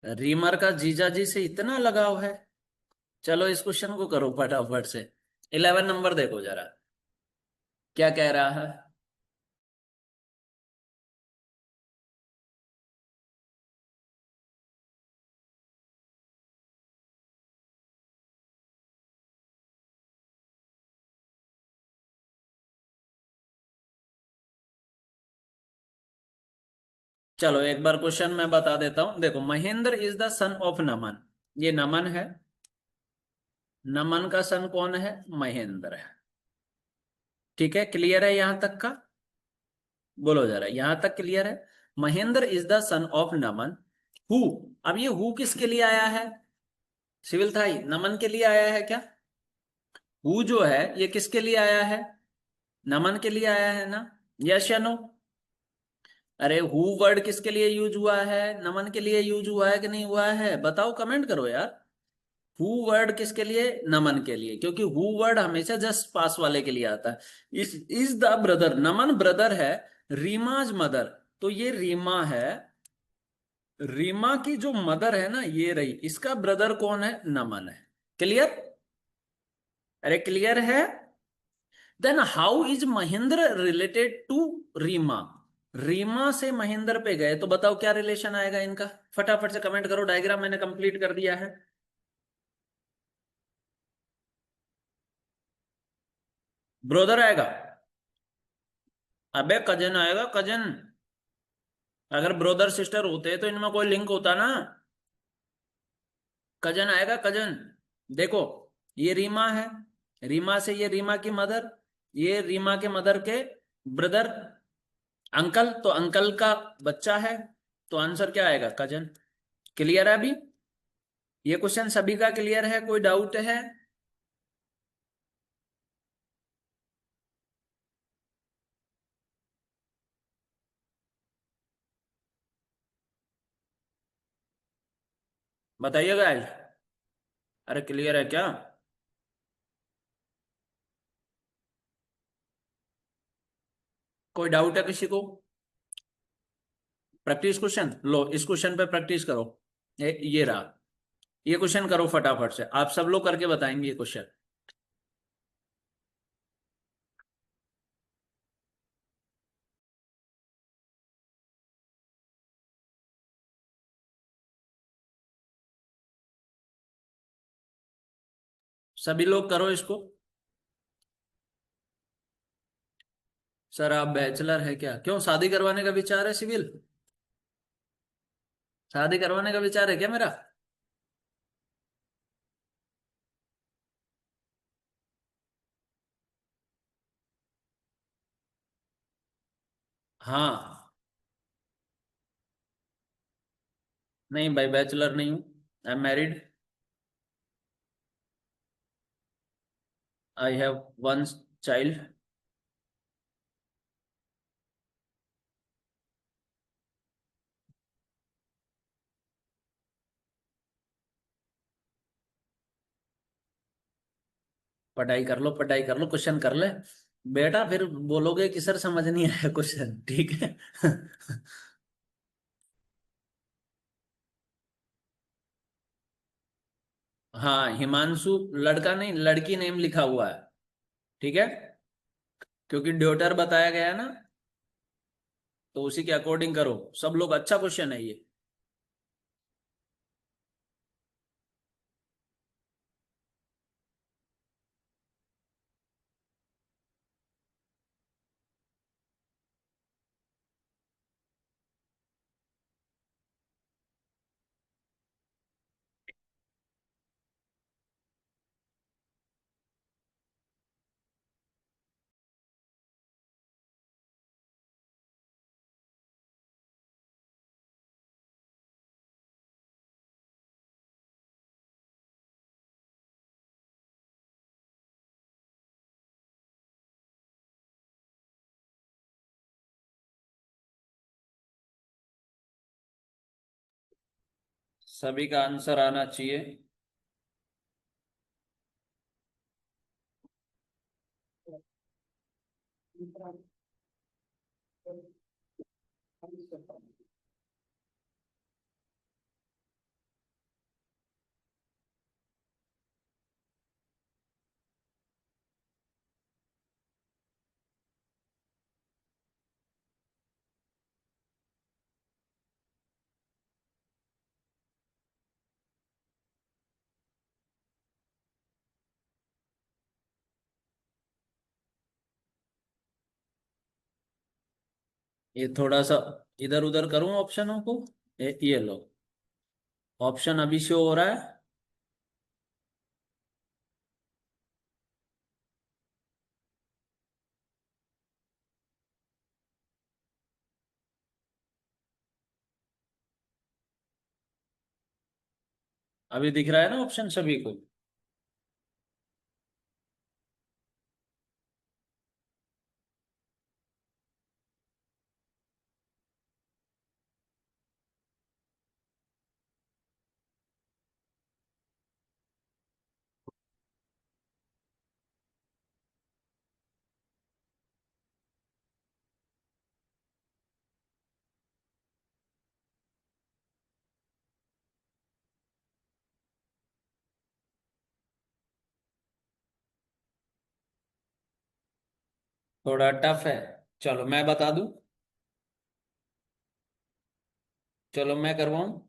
S1: रीमर का जीजा जी से इतना लगाव है? चलो इस क्वेश्चन को करो फटाफट से। 11 नंबर देखो जरा, क्या कह रहा है? चलो एक बार क्वेश्चन मैं बता देता हूं, देखो, Mahendra is the son of Naman. ये नमन है, नमन का सन कौन है? महेंद्र है। ठीक है, क्लियर है यहां तक का? बोलो जरा, यहां तक क्लियर है? Mahendra is the son of Naman who. अब ये हु किसके लिए आया है? सिविल थाई, नमन के लिए आया है क्या? हु जो है ये किसके लिए आया है? नमन के लिए आया है ना? यस या नो? अरे हु वर्ड किसके लिए यूज हुआ है? नमन के लिए यूज हुआ है कि नहीं हुआ है? बताओ, कमेंट करो यार। हु वर्ड किसके लिए? नमन के लिए, क्योंकि हु वर्ड हमेशा जस्ट पास वाले के लिए आता है। Is the brother, Naman brother है रीमाज मदर, तो ये रीमा है। रीमा की जो मदर है ना, ये रही, इसका ब्रदर कौन है? नमन है। क्लियर? अरे क्लियर है? Then how is Mahendra related to Reema? Reema से महेंद्र पे गए तो बताओ क्या रिलेशन आएगा इनका? फटाफट से कमेंट करो, डायग्राम मैंने कंप्लीट कर दिया है। ब्रदर आएगा? अबे कजन आएगा, कजन। अगर ब्रदर सिस्टर होते तो इनमें कोई लिंक होता ना। कजन आएगा, कजन। देखो, ये रीमा है, रीमा से ये रीमा की मदर, ये रीमा के मदर के ब्रदर, अंकल, तो अंकल का बच्चा है, तो आंसर क्या आएगा? कजन। क्लियर है अभी? ये क्वेश्चन सभी का क्लियर है? कोई डाउट है? बताइएगा आज। अरे क्लियर है क्या? कोई डाउट है किसी को? प्रैक्टिस क्वेश्चन लो, इस क्वेश्चन पे प्रैक्टिस करो। ये रहा, ये क्वेश्चन करो फटाफट से, आप सब लोग करके बताएंगे ये क्वेश्चन। सभी लोग करो इसको। सर आप बैचलर है क्या? क्यों, शादी करवाने का विचार है सिविल? शादी करवाने का विचार है क्या मेरा? हाँ। नहीं भाई, बैचलर नहीं हूँ, I am married. I have one child. पढ़ाई कर लो, पढ़ाई कर लो, क्वेश्चन कर ले बेटा, फिर बोलोगे कि सर समझ नहीं आया क्वेश्चन, ठीक है। हाँ, हिमांशु लड़का नहीं लड़की नेम लिखा हुआ है, ठीक है, क्योंकि ड्योटर बताया गया है ना, तो उसी के अकॉर्डिंग करो सब लोग। अच्छा क्वेश्चन है ये। सभी का आंसर आना चाहिए। ये थोड़ा सा इधर उधर करूं ऑप्शनों को। ये लो, ऑप्शन अभी शो हो रहा है। अभी दिख रहा है ना ऑप्शन सभी को। थोड़ा टफ है, चलो मैं बता दूं, चलो मैं करवाऊं।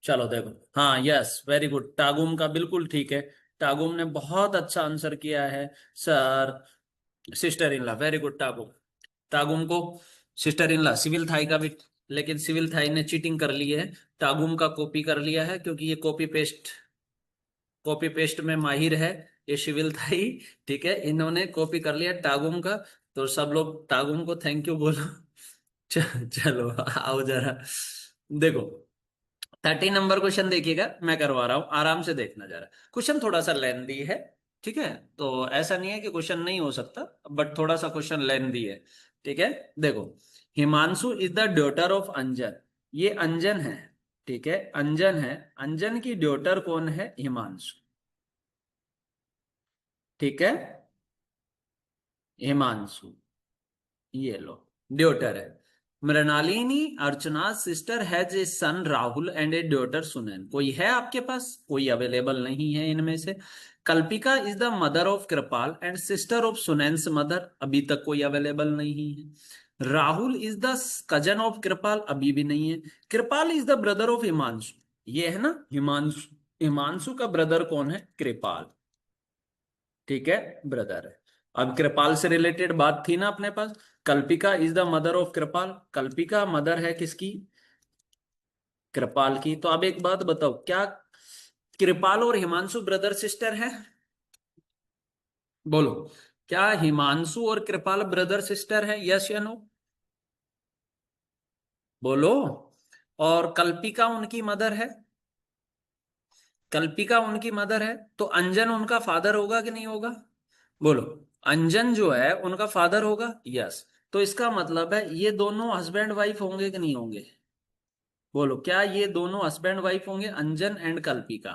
S1: चलो देखो, हाँ यस वेरी गुड, टागुम का बिल्कुल ठीक है। टागुम ने बहुत अच्छा आंसर किया है sir. Sister in law, very good टागुम। टागुम को सिस्टर इन लॉ, सिविल थाई का भी, लेकिन सिविल थाई ने चीटिंग कर ली है, टागुम का कॉपी कर लिया है, क्योंकि ये कॉपी पेस्ट में माहिर है ये सिविल थाई, ठीक है, इन्होंने कॉपी कर लिया टागुम का। तो सब लोग टागुम को थैंक यू बोलो। चलो आओ जरा, देखो 30 नंबर क्वेश्चन देखिएगा, मैं करवा रहा हूँ, आराम से देखना जरा। क्वेश्चन थोड़ा सा लेंदी है, ठीक है, तो ऐसा नहीं है कि क्वेश्चन नहीं हो सकता, बट थोड़ा सा क्वेश्चन लेंदी है, ठीक है। देखो, Himanshu is the ड्योटर of Anjan, ये अंजन है, ठीक है, अंजन है, अंजन की ड्योटर कौन है? हिमांशु, ठीक है, हिमांशु, ये लो ड्योटर है। Mrinalini Archana sister has a son Rahul and a daughter Sunain, कोई है आपके पास? कोई अवेलेबल नहीं है इनमें से। Kalpika is the mother of Kripal and sister of Sunain's mother, अभी तक कोई अवेलेबल नहीं है। Rahul is the cousin of Kripal, अभी भी नहीं है। Kripal is the brother of Himanshu, ये है ना हिमांशु, हिमांशु का ब्रदर कौन है? कृपाल, ठीक है, ब्रदर है। अब कृपाल से रिलेटेड बात थी ना अपने पास, Kalpika is the mother of Kripal, Kalpika mother है किसकी? कृपाल की। तो अब एक बात बताओ, क्या कृपाल और हिमांशु ब्रदर सिस्टर है? बोलो। क्या हिमांशु और कृपाल ब्रदर सिस्टर है? यस या नो? बोलो। और कल्पिका उनकी मदर है? कल्पिका उनकी मदर है, तो अंजन उनका फादर होगा कि नहीं होगा? बोलो। अंजन जो है उनका फादर होगा। यस। तो इसका मतलब है ये दोनों हस्बैंड वाइफ होंगे कि नहीं होंगे? बोलो, क्या ये दोनों हस्बैंड वाइफ होंगे, अंजन एंड कल्पिका?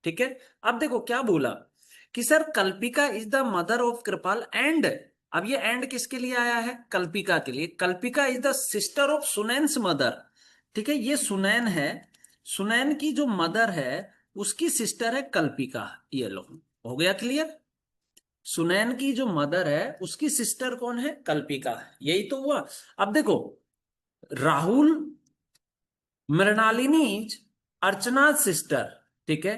S1: ठीक है। अब देखो क्या बोला कि sir Kalpika is the mother of Kripal and, अब ये एंड किसके लिए आया है? कल्पिका के लिए। Kalpika is the sister of Sunain's mother. ठीक है, ये सुनैन है, सुनैन की जो मदर है उसकी सिस्टर है कल्पिका। ये लो, हो गया क्लियर? सुनैन की जो मदर है उसकी सिस्टर कौन है? कल्पिका। यही तो हुआ। अब देखो, राहुल मृणालिनी अर्चना सिस्टर। ठीक है,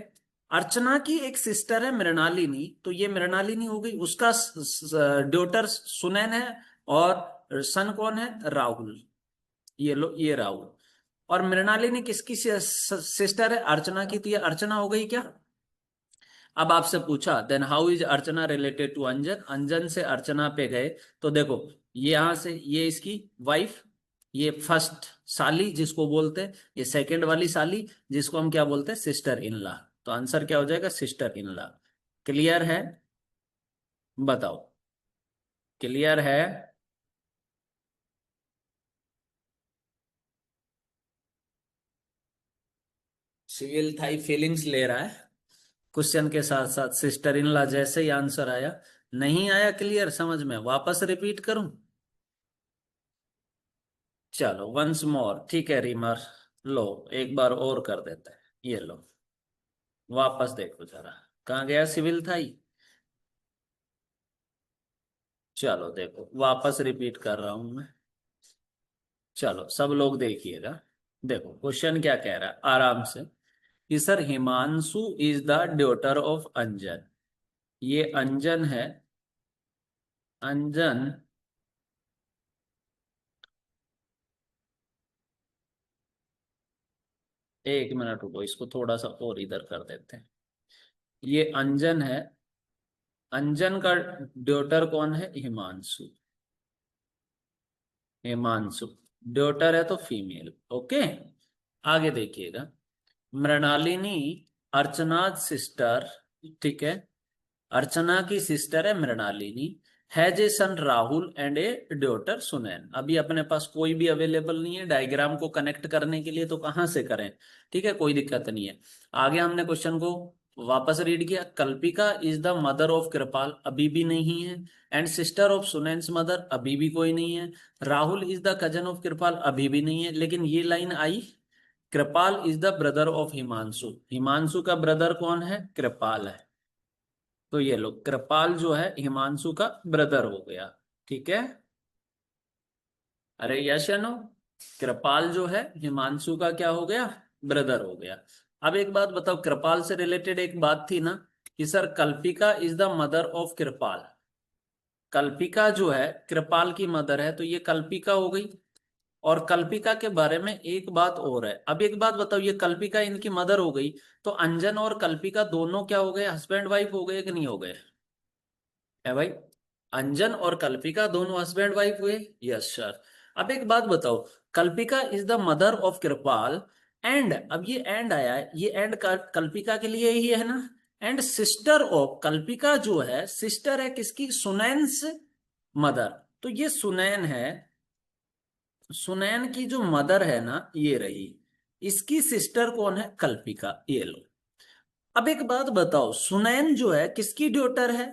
S1: अर्चना की एक सिस्टर है मृणालिनी, तो ये मृणालिनी हो गई, उसका डॉटर सुनैन है, और सन कौन है? राहुल। ये लो, ये राहुल। और मृणालिनी किसकी सिस्टर है? अर्चना की, तो ये अर्चना हो गई क्या? अब आपसे पूछा then how is Archana related to Anjan, Anjan से अर्चना पे गए, तो देखो ये यहां से, ये इसकी वाइफ, ये फर्स्ट साली जिसको बोलते हैं, ये सेकंड वाली साली जिसको हम क्या बोलते हैं? Sister in law. तो आंसर क्या हो जाएगा? Sister in law. क्लियर है? बताओ, क्लियर है? सिविल थाई फीलिंग्स ले रहा है क्वेश्चन के साथ साथ, सिस्टर इन लॉ जैसे ही आंसर आया। नहीं आया क्लियर समझ में? वापस रिपीट करूं? चलो वंस मोर, ठीक है रीमर, लो एक बार और कर देते हैं। ये लो, वापस देखो जरा, कहाँ गया सिविल था ही? चलो देखो, वापस रिपीट कर रहा हूं मैं। चलो सब लोग देखिएगा। देखो क्वेश्चन क्या कह रहा है आराम से, कि sir Himanshu is the daughter of Anjan. ये अंजन है, अंजन एक मिनट रुको, इसको थोड़ा सा और इधर कर देते हैं। ये अंजन है, अंजन का डॉटर कौन है? हिमांशु। हिमांशु डॉटर है तो फीमेल। ओके, आगे देखिएगा। मृणालिनी अर्चना सिस्टर, ठीक है, अर्चना की सिस्टर है Mrinalini, has a son Rahul and a daughter Sunain. अभी अपने पास कोई भी अवेलेबल नहीं है डायग्राम को कनेक्ट करने के लिए, तो कहां से करें? ठीक है, कोई दिक्कत नहीं है। आगे हमने क्वेश्चन को वापस रीड किया। Kalpika is the mother of Kripal, अभी भी नहीं है। And sister of Sunain's mother, अभी भी कोई नहीं है। Rahul is the cousin of Kripal, अभी भी नहीं है। लेकिन ये लाइन आई, Kripal is the brother of Himanshu, Himanshu का ब्रदर कौन है? कृपाल है। तो ये लो, कृपाल जो है हिमांशु का ब्रदर हो गया। ठीक है, अरे यश या नो? कृपाल जो है हिमांशु का क्या हो गया? ब्रदर हो गया। अब एक बात बताओ, कृपाल से रिलेटेड एक बात थी ना, कि sir Kalpika is the mother of Kripal. Kalpika जो है कृपाल की मदर है, तो ये कल्पिका हो गई। और कल्पिका के बारे में एक बात और है। अब एक बात बताओ, ये कल्पिका इनकी मदर हो गई, तो अंजन और कल्पिका दोनों क्या हो गए? हस्बैंड वाइफ हो गए कि नहीं हो गए? है भाई, अंजन और कल्पिका दोनों हस्बैंड वाइफ हुए। Yes sir. अब एक बात बताओ, Kalpika is the mother of Kripal and, अब ये एंड आया है, ये एंड कल्पिका के लिए ही है ना। एंड सिस्टर ऑफ, कल्पिका जो है सिस्टर है किसकी? सुनैन्स मदर। तो ये सुनैन है, सुनैन की जो मदर है ना ये रही, इसकी सिस्टर कौन है? कल्पिका। ये लो। अब एक बात बताओ, सुनैन जो है किसकी डॉटर है?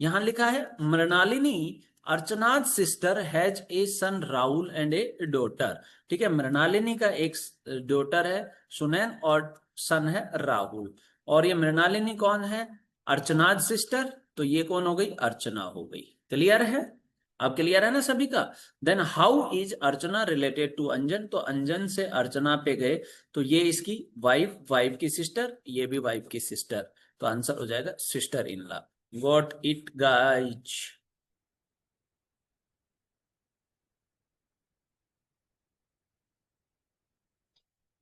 S1: यहां लिखा है मृणालिनी अर्चनाथ sister has a son Rahul and a daughter. ठीक है, मृणालिनी का एक डॉटर है सुनैन, और सन है राहुल। और ये मृणालिनी कौन है? अर्चनाथ सिस्टर, तो ये कौन हो गई? अर्चना हो गई। क्लियर है? अब क्लियर है ना सभी का? Then how is Archana related to Anjan, तो अंजन से अर्चना पे गए, तो ये इसकी वाइफ, वाइफ की सिस्टर, ये भी वाइफ की सिस्टर, तो आंसर हो जाएगा sister in law. Got it guys?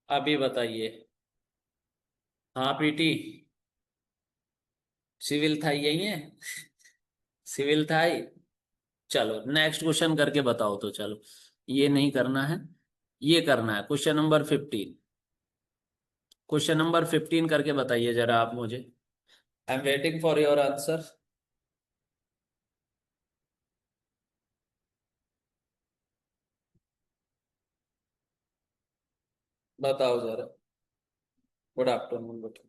S1: अभी बताइए। हाँ प्रीति, सिविल था यही है? सिविल था ही। चलो नेक्स्ट क्वेश्चन करके बताओ तो, चलो ये नहीं करना है, ये करना है। क्वेश्चन नंबर 15, क्वेश्चन नंबर 15 करके बताइए जरा आप मुझे। I am waiting for your answer. बताओ जरा। गुड आफ्टरनून बेटा।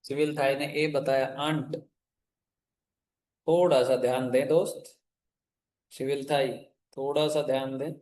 S1: सिविल थाई ने ए बताया, आंट। थोड़ा सा ध्यान दें दोस्त। सिविल थाई, थोड़ा सा ध्यान दें।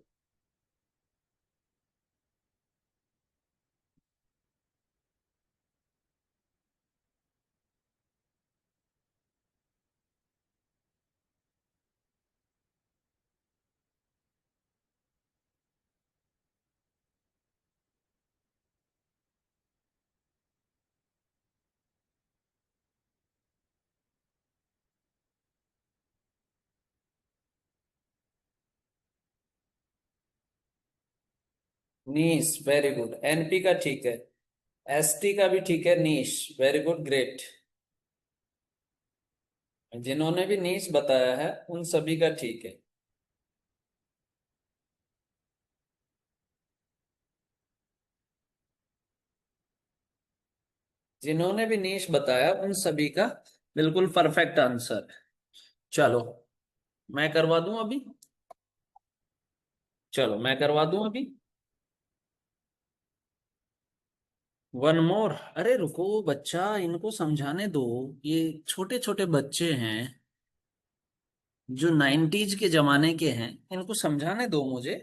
S1: नीस, वेरी गुड। एनपी का ठीक है, एसटी का भी ठीक है। नीश, वेरी गुड, ग्रेट। जिन्होंने भी नीश बताया है उन सभी का ठीक है। जिन्होंने भी नीश बताया उन सभी का बिल्कुल परफेक्ट आंसर है। चलो मैं करवा दूं अभी, चलो मैं करवा दूं अभी। One more. अरे रुको बच्चा, इनको समझाने दो। ये छोटे छोटे बच्चे हैं जो 90s के जमाने के हैं, इनको समझाने दो मुझे।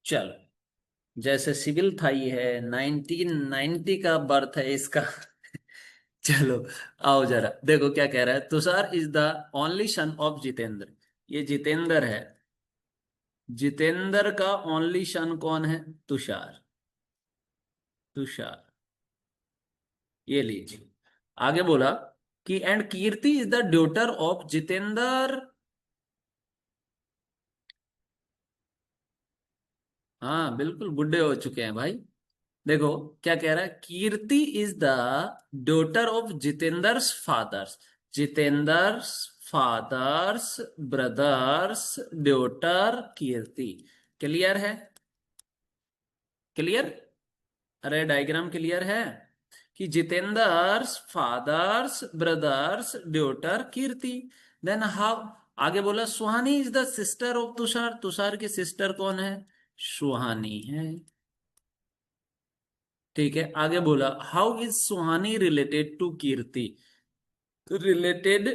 S1: चलो, जैसे सिविल थाई है, 1990 का बर्थ है इसका। चलो आओ जरा देखो क्या कह रहा है। Tushar is the only son of Jitendra. ये जितेंद्र है, जितेंद्र का ओनली सन कौन है? तुषार। तुषार, ये लीजिए। आगे बोला कि and Kirti is the daughter of Jitendra. हाँ बिल्कुल, बुढ़े हो चुके हैं भाई। देखो क्या कह रहा है, Kirti is the daughter of Jitendra's father's. Jitendra's father's brother's daughter Kirti. Clear है? क्लियर? अरे डायग्राम क्लियर है कि Jitendra's father's brother's daughter Kirti. Then how, आगे बोला Suhani is the sister of Tushar. Tushar की सिस्टर कौन है? सुहानी है। ठीक है, आगे बोला how is Suhani related to Kirti. Related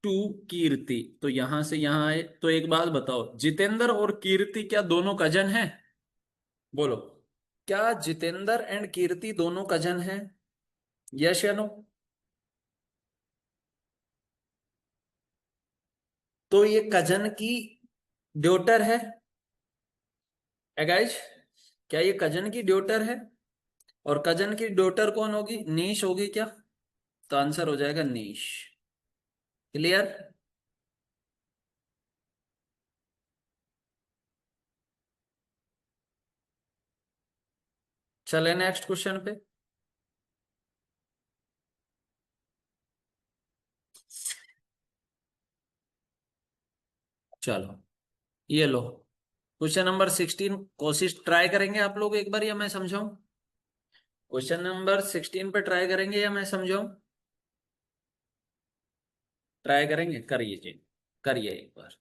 S1: to Kirti, तो यहां से यहां आए तो एक बात बताओ, जितेंद्र और कीर्ति क्या दोनों कजन हैं? बोलो, क्या जितेंद्र एंड कीर्ति दोनों कजन हैं? यस या नो? तो ये कजन की ड्योटर है गाइज, क्या ये कजन की ड्योटर है? और कजन की डॉटर कौन होगी? नीश होगी क्या? तो आंसर हो जाएगा नीश। क्लियर? चले नेक्स्ट क्वेश्चन पे। चलो ये लो, क्वेश्चन नंबर 16। कोशिश ट्राई करेंगे आप लोग एक बार, या मैं समझाऊं? क्वेश्चन नंबर 16 पे ट्राई करेंगे या मैं समझाऊं? ट्राई करेंगे, करिए जी, करिए एक बार।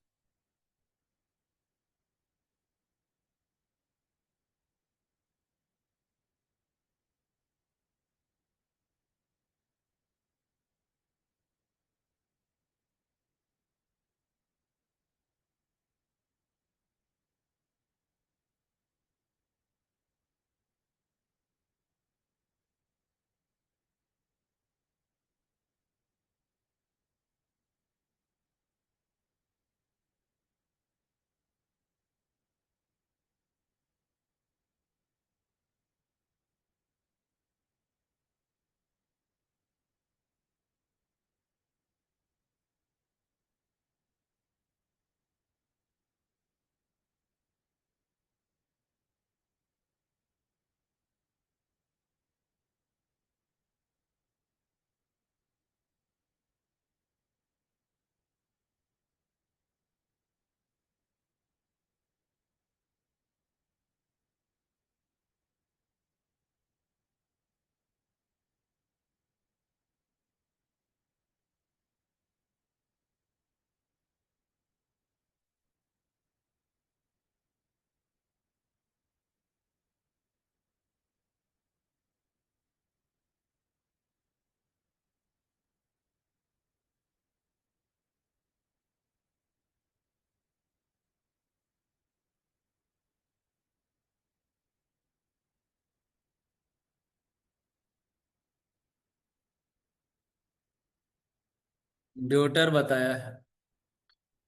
S1: ड्यूटर बताया है।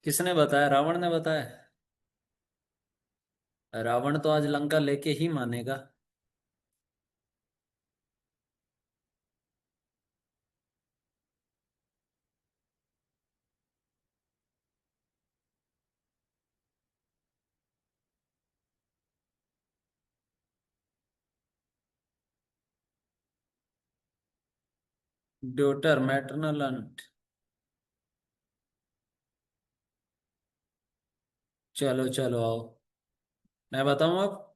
S1: किसने बताया? रावण ने बताया। रावण तो आज लंका लेके ही मानेगा। Daughter maternal aunt. चलो चलो आओ, मैं बताऊं अब?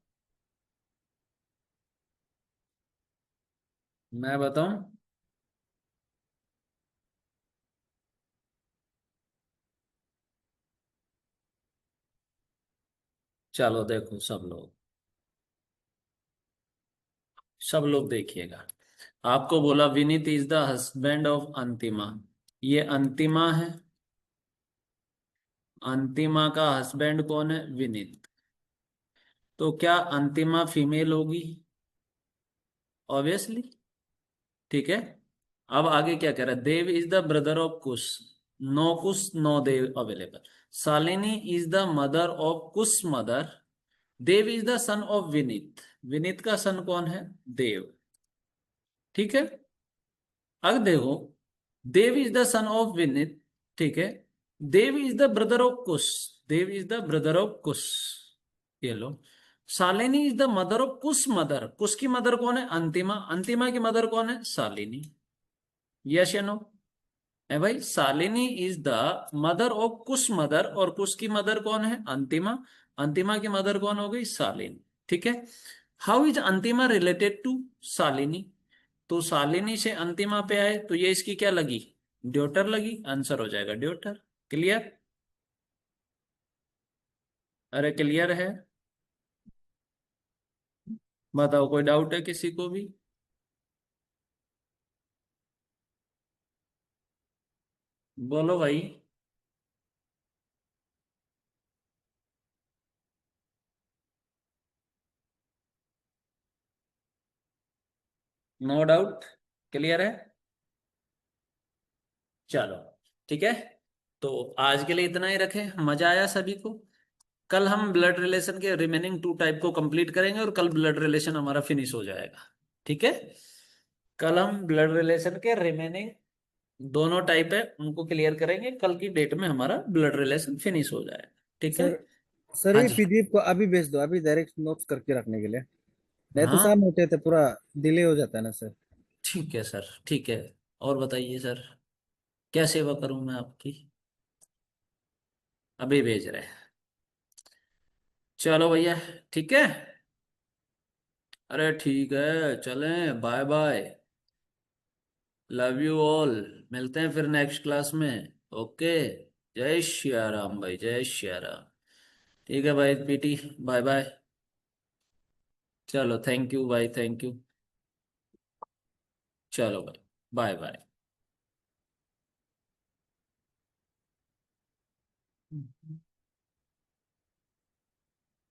S1: मैं बताऊं? चलो देखो सब लोग देखिएगा। आपको बोला Vineet is the husband of अंतिमा। ये अंतिमा है। अंतिमा का हस्बैंड कौन है? विनीत। तो क्या अंतिमा फीमेल होगी? ऑब्वियसली। ठीक है। अब आगे क्या कह रहा है? Dev is the brother of Kush. No Kush no Dev available. Shalini is the mother of Kush mother. Dev is the son of Vineet. Vineet का सन कौन है? देव। ठीक है। अब देखो, Dev is the son of Vineet. ठीक है। Dev is the brother of Kush. Dev is the brother of Kush. ये लो। Shalini is the mother of Kush mother. Kush की मदर कौन है? अंतिमा। अंतिमा की मदर कौन है? शालिनी। यस या नो? है भाई, Shalini is the mother of Kush mother, और कुश की मदर कौन है? अंतिमा। अंतिमा की मदर कौन हो गई? शालिनी। ठीक है। How is Antima related to Shalini? तो शालिनी से अंतिमा पे आए तो ये इसकी क्या लगी? ड्यूटर लगी। आंसर हो जाएगा ड्यूटर। क्लियर? अरे क्लियर है? बताओ, कोई डाउट है किसी को भी? बोलो भाई। No doubt. क्लियर है? चलो ठीक है। तो आज के लिए इतना ही रखें। मजा आया सभी को? कल हम ब्लड रिलेशन के रिमेनिंग 2 टाइप को कंप्लीट करेंगे और कल ब्लड रिलेशन हमारा फिनिश हो जाएगा। ठीक है। कल हम ब्लड रिलेशन के रिमेनिंग दोनों टाइप है उनको क्लियर करेंगे। कल की डेट में हमारा ब्लड रिलेशन फिनिश हो जाएगा। ठीक है।
S6: सर सर
S1: हाँ
S6: ये
S1: जी।
S6: पीडीएफ को अभी भेज दो, अभी डायरेक्ट नोट्स करके रखने के लिए। नहीं तो
S1: हाँ
S6: शाम होते थे पूरा डिले हो जाता है ना सर।
S1: ठीक है सर, ठीक है। और बताइए सर, क्या सेवा करूं मैं आपकी? अभी भेज रहे हैं। चलो भैया। ठीक है। अरे ठीक है, चलें। Bye bye. Love you all. मिलते हैं फिर नेक्स्ट क्लास में। ओके। जय श्री राम भाई, जय श्री राम। ठीक है भाई पीटी। Bye bye. चलो थैंक यू भाई, थैंक यू। चलो भाई। Bye bye.